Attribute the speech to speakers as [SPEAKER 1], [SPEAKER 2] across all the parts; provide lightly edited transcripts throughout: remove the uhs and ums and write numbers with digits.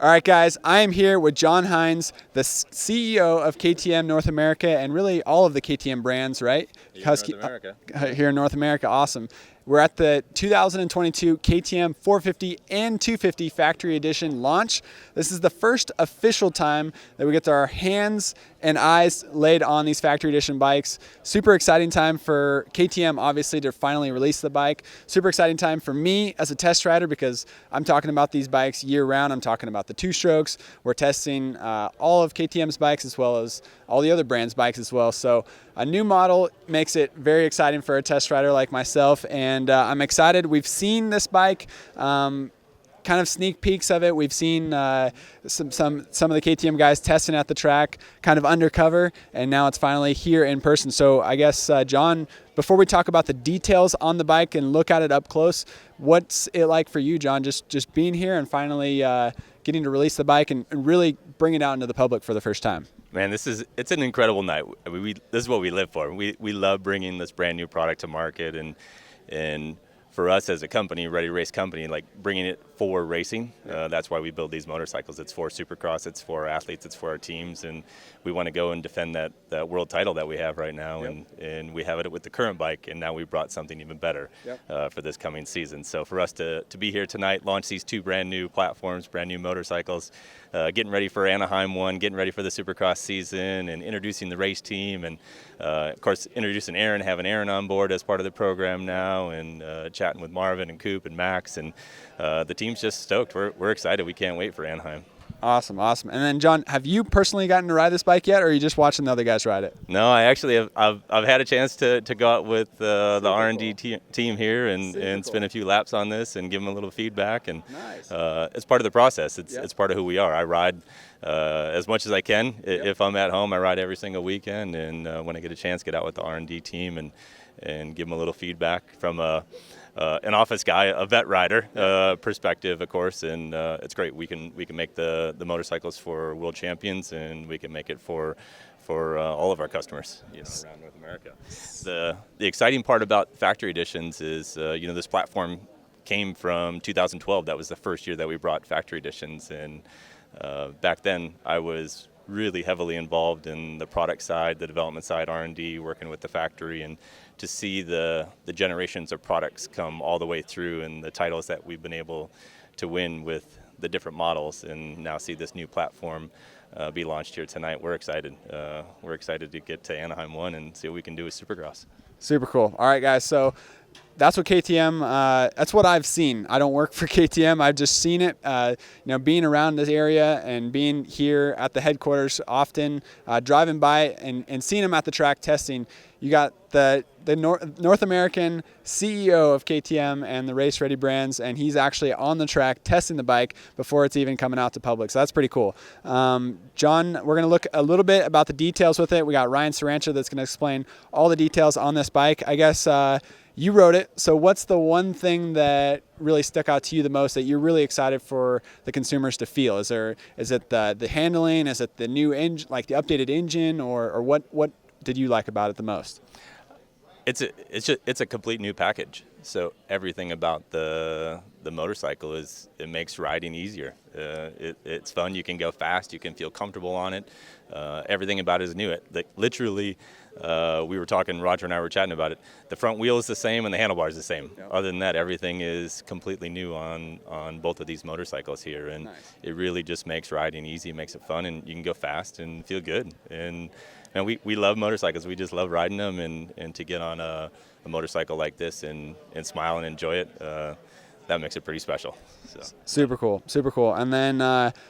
[SPEAKER 1] All right, guys, I am here with John Hinz, the CEO of KTM North America and really all of the KTM brands, right? Here in North America, awesome. We're at the 2022 KTM 450 and 250 Factory Edition launch. This is the first official time that we get our hands and eyes laid on these Factory Edition bikes. Super exciting time for KTM, obviously, to finally release the bike. Super exciting time for me as a test rider because I'm talking about these bikes year round. I'm talking about the two-strokes. We're testing all of KTM's bikes as well as all the other brands' bikes as well. So a new model makes it very exciting for a test rider like myself, and I'm excited. We've seen this bike, kind of sneak peeks of it. We've seen some of the KTM guys testing at the track, kind of undercover, and now it's finally here in person. So I guess, John, before we talk about the details on the bike and look at it up close, what's it like for you, John, just being here and finally getting to release the bike and really bring it out into the public for the first time?
[SPEAKER 2] Man, it's an incredible night. I mean, this is what we live for. We love bringing this brand new product to market, and for us as a company, Ready Race company, like bringing it for racing. That's why we build these motorcycles. It's for Supercross, it's for athletes, it's for our teams, and we want to go and defend that world title that we have right now. Yep. And we have it with the current bike, and now we brought something even better. Yep. For this coming season. So for us to be here tonight, launch these two brand new platforms, brand new motorcycles, getting ready for Anaheim 1, getting ready for the Supercross season, and introducing the race team, and of course introducing Aaron, having Aaron on board as part of the program now, and chatting with Marvin and Coop and Max, and the team's just stoked. We're excited. We can't wait for Anaheim.
[SPEAKER 1] Awesome. And then, John, have you personally gotten to ride this bike yet, or are you just watching the other guys ride it?
[SPEAKER 2] No, I actually have. I've had a chance to go out with the R&D team here and spin a few laps on this and give them a little feedback. And nice. It's part of the process. It's part of who we are. I ride as much as I can. Yep. If I'm at home, I ride every single weekend. And when I get a chance, get out with the R&D team and give them a little feedback from an office guy, a vet rider perspective, of course, and it's great. We can make the motorcycles for world champions, and we can make it for all of our customers, around North America. The exciting part about factory editions is this platform came from 2012. That was the first year that we brought factory editions, and back then I was really heavily involved in the product side, the development side, R&D, working with the factory, and to see the generations of products come all the way through and the titles that we've been able to win with the different models, and now see this new platform be launched here tonight. We're excited. We're excited to get to Anaheim 1 and see what we can do with Supercross.
[SPEAKER 1] Super cool. All right, guys. So that's what KTM, that's what I've seen. I don't work for KTM. I've just seen it, being around this area and being here at the headquarters often, driving by and seeing them at the track testing. You got the North American CEO of KTM and the Race Ready brands, and he's actually on the track testing the bike before it's even coming out to public. So that's pretty cool. John, we're going to look a little bit about the details with it. We got Ryan Sarancha that's going to explain all the details on this bike. I guess you rode it, so what's the one thing that really stuck out to you the most that you're really excited for the consumers to feel? Is it the handling? Is it the new engine, like the updated engine, or what did you like about it the most?
[SPEAKER 2] It's a complete new package. So everything about the motorcycle it makes riding easier. It's fun. You can go fast. You can feel comfortable on it. Everything about it is new. Literally, we were talking. Roger and I were chatting about it. The front wheel is the same and the handlebar is the same. Yep. Other than that, everything is completely new on both of these motorcycles here, and nice. It really just makes riding easy. It makes it fun, and you can go fast and feel good. And we love motorcycles. We just love riding them, and to get on a motorcycle like this and smile and enjoy it, that makes it pretty special. So.
[SPEAKER 1] Super cool. And then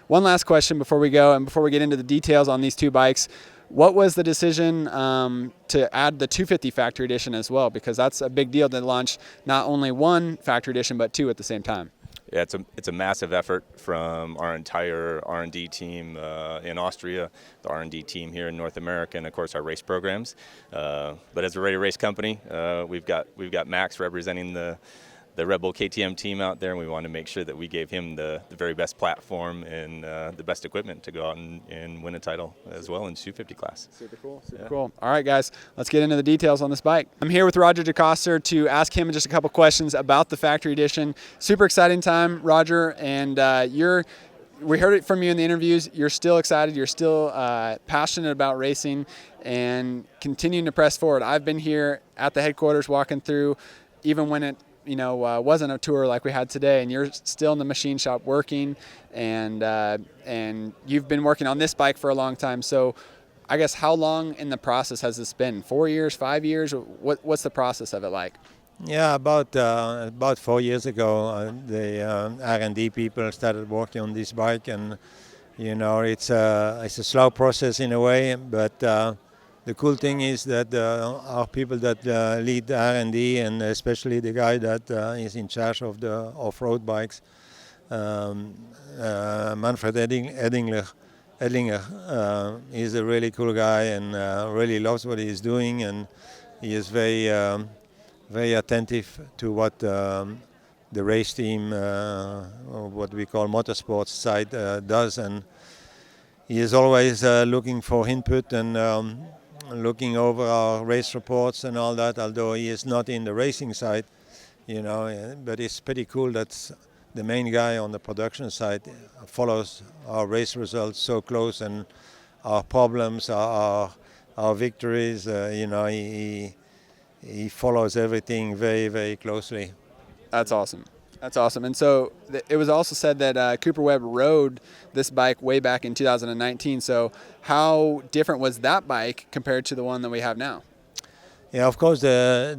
[SPEAKER 1] one last question before we go and before we get into the details on these two bikes. What was the decision to add the 250 Factory Edition as well? Because that's a big deal to launch not only one Factory Edition but two at the same time.
[SPEAKER 2] Yeah, it's a massive effort from our entire R&D team in Austria, the R&D team here in North America, and of course our race programs. But as a Ready Race company, we've got Max representing the Red Bull KTM team out there, and we wanted to make sure that we gave him the very best platform and the best equipment to go out and win a title as well in 250 class.
[SPEAKER 1] Super cool. All right, guys, let's get into the details on this bike. I'm here with Roger Decoster to ask him just a couple questions about the Factory Edition. Super exciting time, Roger, and you're we heard it from you in the interviews. You're still excited. You're still passionate about racing and continuing to press forward. I've been here at the headquarters walking through, even when it wasn't a tour like we had today, and you're still in the machine shop working, and you've been working on this bike for a long time. So I guess how long in the process has this been? 4 years, 5 years? What's the process of it like?
[SPEAKER 3] Yeah, about 4 years ago, the R&D people started working on this bike, and it's a slow process in a way. But the cool thing is that our people that lead R&D, and especially the guy that is in charge of the off-road bikes, Manfred Edlinger, is a really cool guy and really loves what he's doing, and he is very attentive to what the race team, what we call motorsports side, does, and he is always looking for input and looking over our race reports and all that, although he is not in the racing side, but it's pretty cool that the main guy on the production side follows our race results so close, and our problems, our victories, he follows everything very, very closely.
[SPEAKER 1] That's awesome. That's awesome. And so it was also said that Cooper Webb rode this bike way back in 2019. So how different was that bike compared to the one that we have now?
[SPEAKER 3] Yeah, of course, there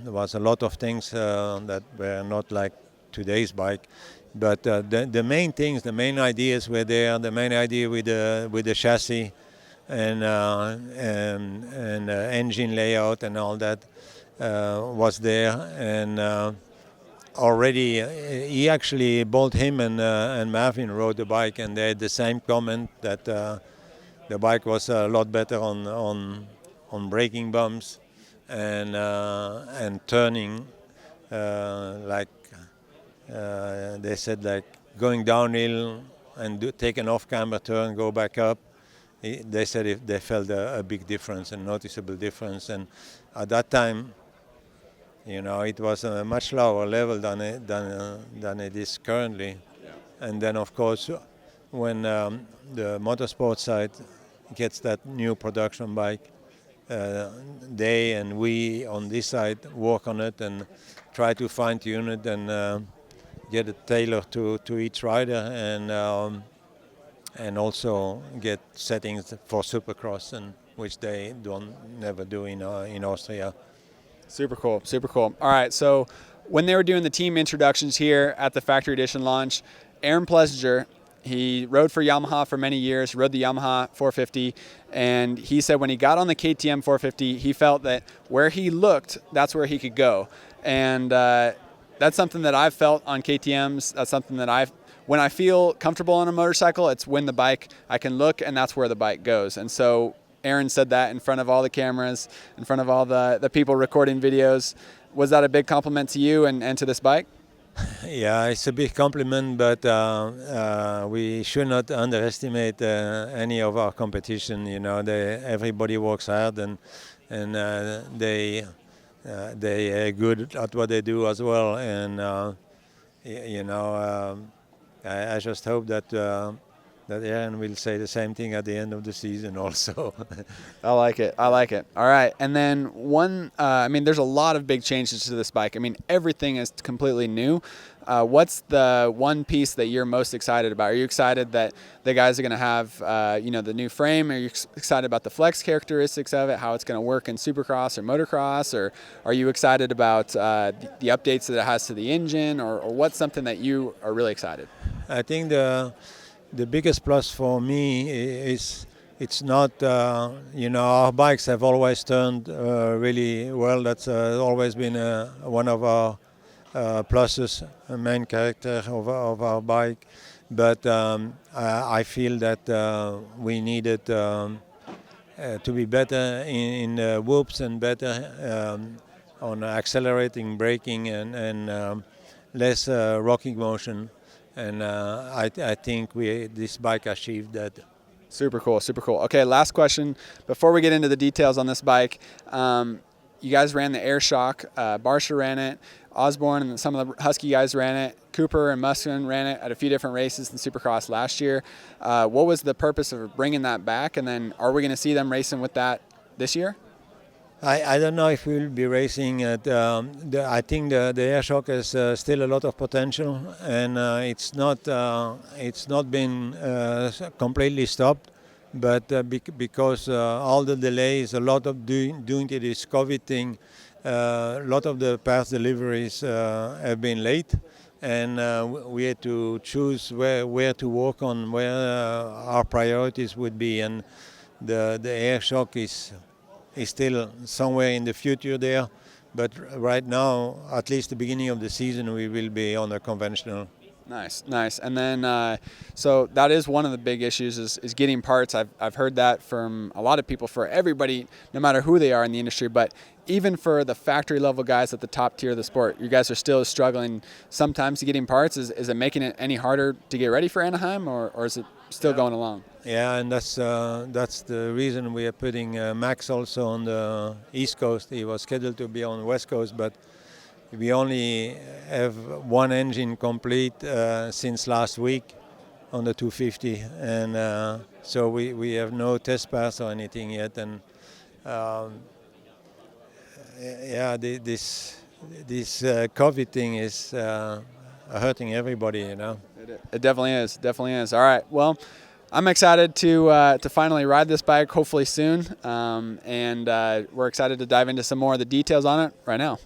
[SPEAKER 3] was a lot of things that were not like today's bike. But the main things, the main ideas were there. The main idea with the chassis and engine layout and all that was there, and already he actually both him and Marvin rode the bike, and they had the same comment that the bike was a lot better on braking bumps and turning, they said, like going downhill and take an off-camber turn, go back up. They said if they felt a big difference, a noticeable difference, and at that time, it was a much lower level than it is currently. Yeah. And then, of course, when the motorsport side gets that new production bike, they and we on this side work on it and try to fine-tune it and get it tailored to each rider, and also get settings for Supercross, and which they never do in Austria.
[SPEAKER 1] Super cool, super cool. All right, so when they were doing the team introductions here at the Factory Edition launch, Aaron Plessinger, he rode for Yamaha for many years, rode the Yamaha 450, and he said when he got on the KTM 450, he felt that where he looked, that's where he could go. And that's something that I've felt on KTMs. That's something that when I feel comfortable on a motorcycle, it's when the bike, I can look, and that's where the bike goes. And so Aaron said that in front of all the cameras, in front of all the people recording videos. Was that a big compliment to you and to this bike?
[SPEAKER 3] Yeah, it's a big compliment, but we should not underestimate any of our competition. Everybody works hard, and they are good at what they do as well. And I just hope that Aaron will say the same thing at the end of the season also.
[SPEAKER 1] I like it. All right. And then there's a lot of big changes to this bike. Everything is completely new. What's the one piece that you're most excited about? Are you excited that the guys are going to have, the new frame? Are you excited about the flex characteristics of it, how it's going to work in Supercross or Motocross? Or are you excited about the updates that it has to the engine? Or what's something that you are really excited?
[SPEAKER 3] I think the biggest plus for me is it's not, our bikes have always turned really well. That's always been one of our pluses, a main character of our bike. But I feel that we needed to be better in whoops and better on accelerating, braking, and less rocking motion. And I think this bike achieved that.
[SPEAKER 1] Super cool. Okay, last question before we get into the details on this bike. you guys ran the Airshock. Barsha ran it. Osborne and some of the Husky guys ran it. Cooper and Mosiman ran it at a few different races in Supercross last year. What was the purpose of bringing that back? And then are we going to see them racing with that this year?
[SPEAKER 3] I don't know if we'll be racing at. I think the Airshock has still a lot of potential, and it's not been completely stopped. But because all the delays, a lot of doing this COVID thing, a lot of the parts deliveries have been late, and we had to choose where to work on, where our priorities would be, and the Airshock is still somewhere in the future there, but right now, at least the beginning of the season, we will be on a conventional.
[SPEAKER 1] Nice. And then, so that is one of the big issues is getting parts. I've heard that from a lot of people, for everybody, no matter who they are in the industry, but even for the factory level guys at the top tier of the sport, you guys are still struggling sometimes to getting parts. Is it making it any harder to get ready for Anaheim, or is it still going along?
[SPEAKER 3] Yeah, and that's the reason we are putting Max also on the East Coast. He was scheduled to be on the West Coast, but we only have one engine complete since last week on the 250, and so we have no test pass or anything yet. And this COVID thing is hurting everybody, you know.
[SPEAKER 1] It definitely is. All right, well, I'm excited to finally ride this bike, hopefully soon, and we're excited to dive into some more of the details on it right now.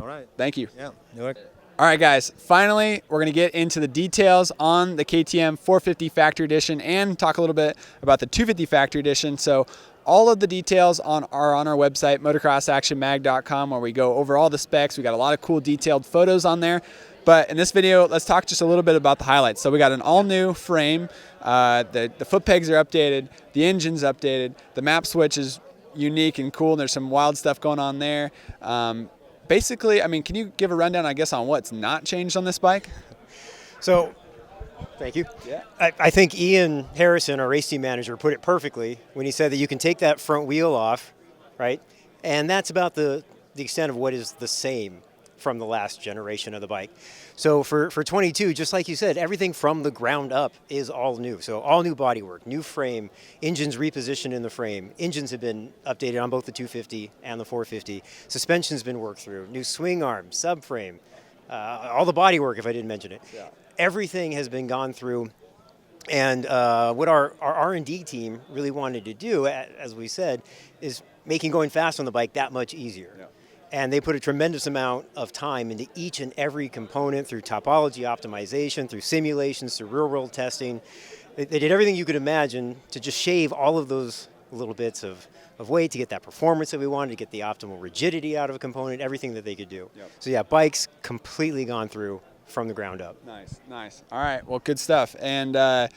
[SPEAKER 3] All right.
[SPEAKER 1] Thank you.
[SPEAKER 3] Yeah. All
[SPEAKER 1] right, guys. Finally, we're going to get into the details on the KTM 450 Factory Edition and talk a little bit about the 250 Factory Edition. So all of the details are on our website, motocrossactionmag.com, where we go over all the specs. We got a lot of cool detailed photos on there. But in this video, let's talk just a little bit about the highlights. So we got an all-new frame. The foot pegs are updated. The engine's updated. The map switch is unique and cool. And there's some wild stuff going on there. Basically, I mean, can you give a rundown, I guess, on what's not changed on this bike?
[SPEAKER 4] So, thank you.
[SPEAKER 1] Yeah.
[SPEAKER 4] I think Ian Harrison, our race team manager, put it perfectly when he said that you can take that front wheel off, right? And that's about the extent of what is the same from the last generation of the bike. So for 22, just like you said, everything from the ground up is all new. So all new bodywork, new frame, engines repositioned in the frame. Engines have been updated on both the 250 and the 450. Suspension's been worked through. New swing arm, subframe, all the bodywork, if I didn't mention it.
[SPEAKER 1] Yeah.
[SPEAKER 4] Everything has been gone through. And what our R&D team really wanted to do, as we said, is making going fast on the bike that much easier. Yeah. And they put a tremendous amount of time into each and every component through topology optimization, through simulations, through real-world testing. They did everything you could imagine to just shave all of those little bits of weight to get that performance that we wanted, to get the optimal rigidity out of a component, everything that they could do. Yep. So yeah, bikes completely gone through from the ground up.
[SPEAKER 1] Nice. All right, well, good stuff. And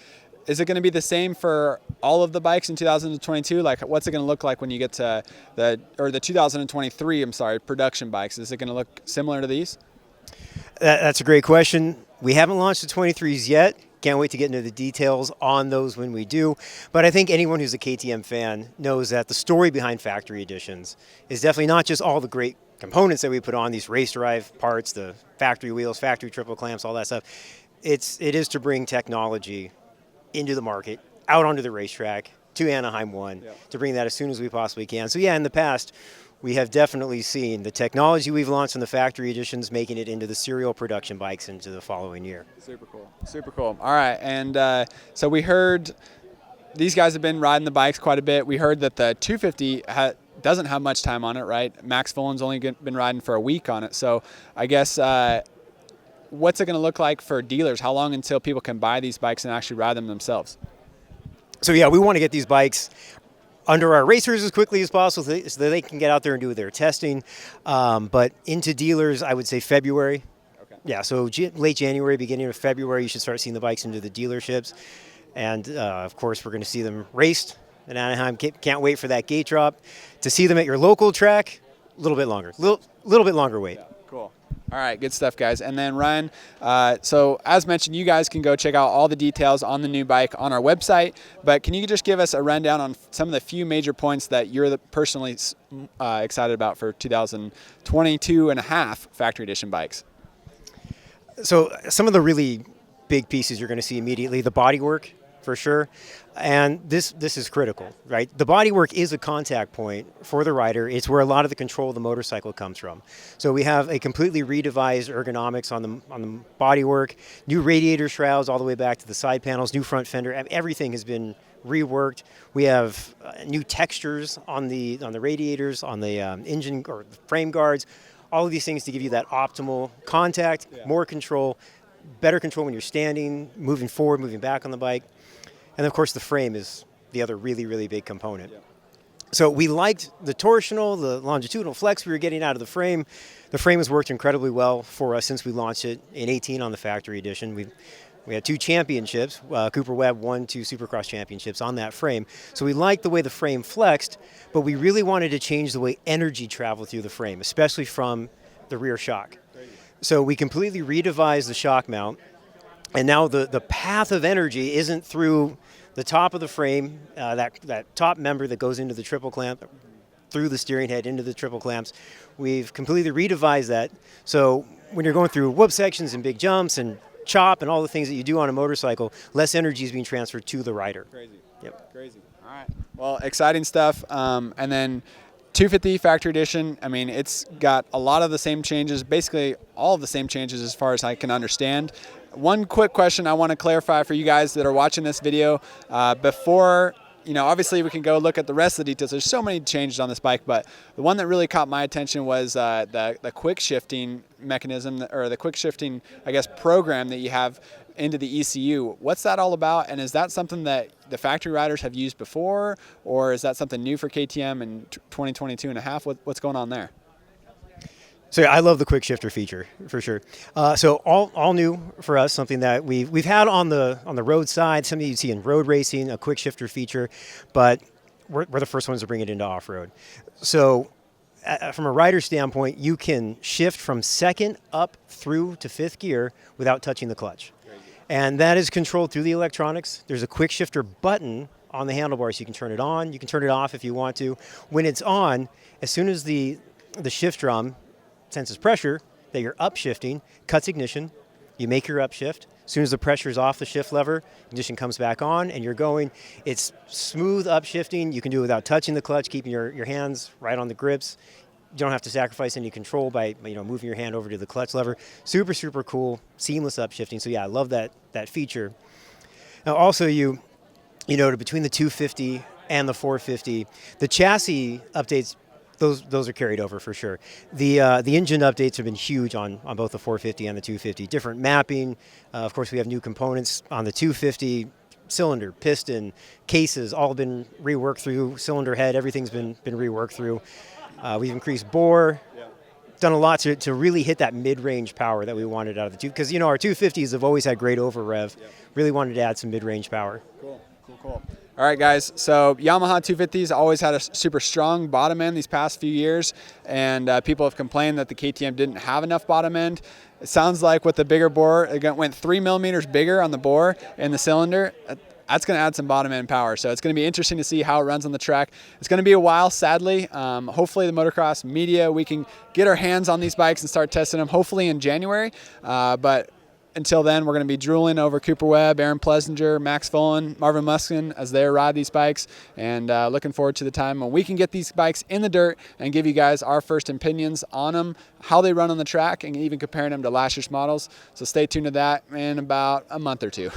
[SPEAKER 1] is it going to be the same for all of the bikes in 2022? Like, what's it going to look like when you get to the 2023, production bikes? Is it going to look similar to these?
[SPEAKER 4] That's a great question. We haven't launched the 23s yet. Can't wait to get into the details on those when we do. But I think anyone who's a KTM fan knows that the story behind factory editions is definitely not just all the great components that we put on, these race drive parts, the factory wheels, factory triple clamps, all that stuff. It is to bring technology into the market, out onto the racetrack, to Anaheim 1, to bring that as soon as we possibly can. So yeah, in the past, we have definitely seen the technology we've launched in the factory editions making it into the serial production bikes into the following year.
[SPEAKER 1] Super cool. All right, and so we heard these guys have been riding the bikes quite a bit. We heard that the 250 doesn't have much time on it, right? Max Vohland's only been riding for a week on it. So I guess what's it going to look like for dealers? How long until people can buy these bikes and actually ride them themselves?
[SPEAKER 4] So yeah, we want to get these bikes under our racers as quickly as possible so that they can get out there and do their testing. But into dealers, I would say February. Okay. Yeah, so late January, beginning of February, you should start seeing the bikes into the dealerships. And of course, we're going to see them raced in Anaheim. Can't wait for that gate drop. To see them at your local track, a little bit longer. Little bit longer wait.
[SPEAKER 1] Yeah, cool. All right, good stuff, guys. And then Ryan, so as mentioned, you guys can go check out all the details on the new bike on our website. But can you just give us a rundown on some of the few major points that you're personally excited about for 2022 and a half factory edition bikes?
[SPEAKER 4] So some of the really big pieces you're going to see immediately, the bodywork for sure. And this is critical, right? The bodywork is a contact point for the rider. It's where a lot of the control of the motorcycle comes from. So we have a completely redevised ergonomics on the bodywork, new radiator shrouds all the way back to the side panels, new front fender. Everything has been reworked. We have new textures on the radiators, on the engine or the frame guards. All of these things to give you that optimal contact, more control, better control when you're standing, moving forward, moving back on the bike. And of course, the frame is the other really, really big component. Yeah. So we liked the torsional, the longitudinal flex we were getting out of the frame. The frame has worked incredibly well for us since we launched it in 18 on the factory edition. We had 2 championships. Cooper Webb won 2 Supercross championships on that frame. So we liked the way the frame flexed, but we really wanted to change the way energy traveled through the frame, especially from the rear shock. Crazy. So we completely redevised the shock mount. And now the path of energy isn't through the top of the frame, that top member that goes into the triple clamp, through the steering head into the triple clamps. We've completely redevised that. So when you're going through whoop sections and big jumps and chop and all the things that you do on a motorcycle, less energy is being transferred to the rider.
[SPEAKER 1] Crazy.
[SPEAKER 4] Yep.
[SPEAKER 1] Crazy. All right. Well, exciting stuff. And then 250 factory edition, I mean, it's got a lot of the same changes, basically all of the same changes as far as I can understand. One quick question I want to clarify for you guys that are watching this video before, obviously we can go look at the rest of the details. There's so many changes on this bike, but the one that really caught my attention was the quick shifting mechanism, or the quick shifting, I guess, program that you have into the ECU. What's that all about? And is that something that the factory riders have used before, or is that something new for KTM in 2022 and a half? What's going on there?
[SPEAKER 4] So yeah, I love the quick shifter feature for sure. So all new for us, something that we've had on the road side, something you'd see in road racing, a quick shifter feature, but we're the first ones to bring it into off-road. So from a rider standpoint, you can shift from second up through to 5th gear without touching the clutch. Crazy. And that is controlled through the electronics. There's a quick shifter button on the handlebars. So you can turn it on, you can turn it off if you want to. When it's on, as soon as the shift drum senses pressure that you're upshifting, cuts ignition, you make your upshift. As soon as the pressure is off the shift lever, ignition comes back on and you're going. It's smooth upshifting. You can do it without touching the clutch, keeping your hands right on the grips. You don't have to sacrifice any control by moving your hand over to the clutch lever. Super, super cool, seamless upshifting. So yeah, I love that feature. Now also between the 250 and the 450, the chassis updates, those are carried over for sure. The engine updates have been huge on both the 450 and the 250. Different mapping. Of course, we have new components on the 250. Cylinder, piston, cases, all been reworked through. Cylinder head, everything's been reworked through. We've increased bore. Done a lot to really hit that mid-range power that we wanted out of the two. Because our 250s have always had great over rev. Really wanted to add some mid-range power.
[SPEAKER 1] Cool. All right, guys, so Yamaha 250s always had a super strong bottom end these past few years, and people have complained that the KTM didn't have enough bottom end. It sounds like with the bigger bore, it went 3 millimeters bigger on the bore and the cylinder. That's going to add some bottom end power, so it's going to be interesting to see how it runs on the track. It's going to be a while, sadly. Hopefully the motocross media, we can get our hands on these bikes and start testing them hopefully in January, but until then, we're going to be drooling over Cooper Webb, Aaron Plessinger, Max Vohland, Marvin Muskin as they ride these bikes, and looking forward to the time when we can get these bikes in the dirt and give you guys our first opinions on them, how they run on the track, and even comparing them to last year's models. So stay tuned to that in about a month or two.